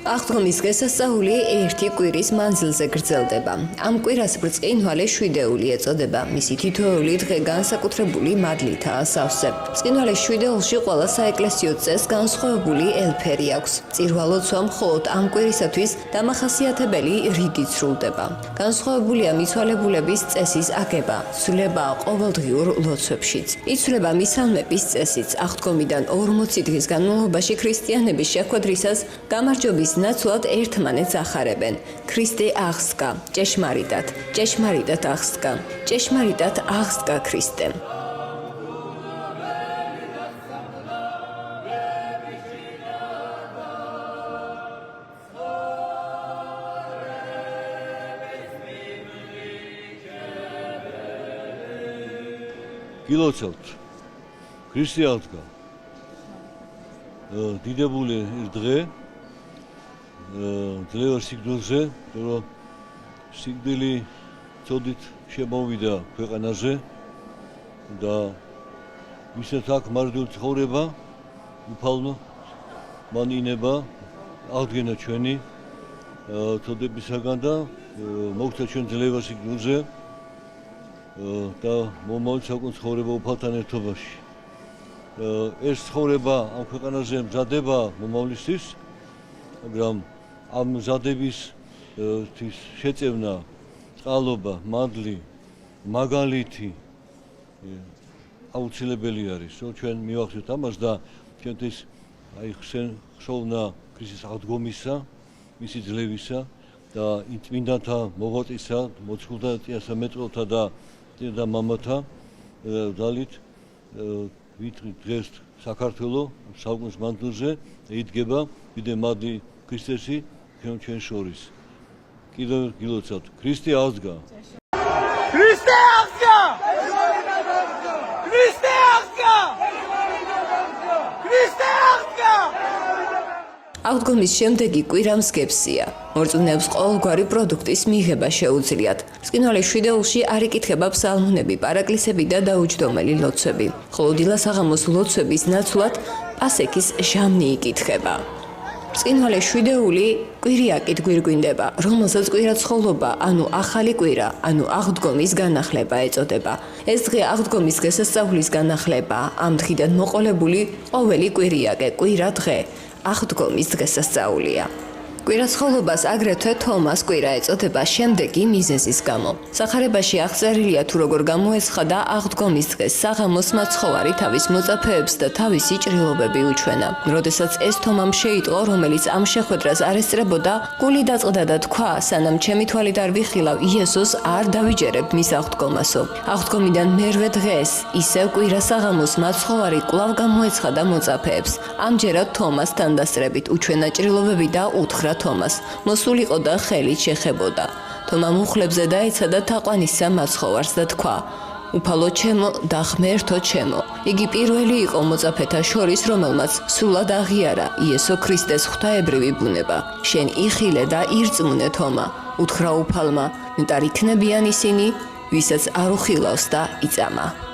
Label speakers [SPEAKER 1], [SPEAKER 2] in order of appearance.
[SPEAKER 1] აღდგომის დღესასწაული ერთი კვირის მანძილზე გრძელდება. ამ კვირას ბრწყინვალე შვიდეული ეწოდება. მისი თითოეული დღე განსაკუთრებული მადლითაა სავსე. ბრწყინვალე შვიდეულში ყველა საეკლესიო წესს განსხვავებული ელფერი აქვს. წირვალოცვა მხოლოდ ამ კვირისათვის დამახასიათებელი რიგით სრულდება. განსხვავებულია მიცვალებულების წესის აგება, ცვლილება ყოველდღიურ ლოცვებშიც. იცვლება მისალმების წესიც. აღდგომიდან 40 დღის განმავლობაში ქრისტიანები შეხვედრისას გამარჯვების ნაცვლად ერთმანეთს ახარებენ. ქრისტე აღსდგა, ჭეშმარიტად, ჭეშმარიტად აღსდგა, ჭეშმარიტად აღსდგა ქრისტე.
[SPEAKER 2] გილოცავთ ქრისტე აღსდგა. დიდებული დღე ძლევა სიკვდილზე, რომ სიკვდილი წოდით შემოვიდა ქვეყანაზე და ვისაც აქ მარტივ ცხოვრება, უფალო მანინება აღდგენა ჩვენი წოდებისაგან და მოგცა ჩვენ ძლევა სიკვდილზე და მომავლის საკუთარ ცხოვრება უფალთან ერთობაში. ეს ცხოვრება ამ ქვეყანაზე მზადება მომავლისთვის, მაგრამ ამ მზადების შეწევნა, წყალობა, მადლი, მაგალითი აუცილებელი არის, რომ ჩვენ მივახცევთ ამას და ჩვენთვის ხსოვნა ქრისტეს აღდგომისა, მისი ძლევისა და წმინდანთა მოღვაწეისა, მოწმულთა წინასწარმეტყველთა და მამათა ძალით ვიტყვით დღეს საქართველოს საუკუნის მანძილზე იდგება კიდე მადლი ქრისტესი ჩვენ შორის. კიდევ გილოცავთ, ქრისტე აღსდგა.
[SPEAKER 3] ქრისტე აღსდგა! ქრისტე აღსდგა! ქრისტე აღსდგა!
[SPEAKER 1] აღდგომის შემდეგი კვირა მსგებსია. მორწმუნეებს ყოველგვარი პროდუქტის მიღება შეუძლიათ. ბრწყინვალე შვიდეულში არ იკითხება ფსალმუნები, პარაკლისები და დაუჯდომელი ლოცვები. ხოლო დილა-საღამოს ლოცვების ნაცვლად პასექის ჟამნი იკითხება. ბრწყინვალე შვიდეული კვირიაკით გვირგვინდება, რომელსაც კვირაცხოვლობა, ანუ ახალი კვირა, ანუ აღდგომის განახლება ეწოდება. ეს დღე აღდგომის დღესასწაულის განახლებაა. ამ დღიდან მოყოლებული ყოველი კვირიაკე, კვირა დღე აღდგომის დღესასწაულია. კვირაცხოვლობას აგრეთვე თომას კვირა ეწოდება შემდეგი მიზეზის გამო. სახარებაში აღწერილია თუ როგორ გამოეცხადა აღდგომის დღეს საღამოს მაცხოვარი თავის მოწაფეებს და თავისი ჭრილობები უჩვენა. როდესაც ეს თომამ შეიტყო, რომელიც ამ შეხვედრას არ ესწრებოდა, გული დაწყდა და თქვა, სანამ ჩემი თვალით არ ვიხილავ იესოს, არ დავიჯერებ მის აღდგომასო. აღდგომიდან მერვე დღეს ისევ კვირა საღამოს მაცხოვარი კვლავ გამოეცხადა მოწაფეებს. ამჯერად თომას თანდასწრებით უჩვენა ჭრილობები და უთხრა თომას, მოსულიყო და ხელით შეხებოდა. თომა მუხლებზე დაეცა და თაყვანისცა მაცხოვარს და თქვა, უფალო ჩემო და ღმერთო ჩემო. იგი პირველი იყო მოწაფეთა შორის, რომელმაც სრულად აღიარა იესო ქრისტეს ღვთაებრივი ბუნება. შენ იხილე და ირწმუნე თომა, უთხრა უფალმა, ნეტარ იქნებიან ისინი, ვისაც არ უხილავს და იწამა.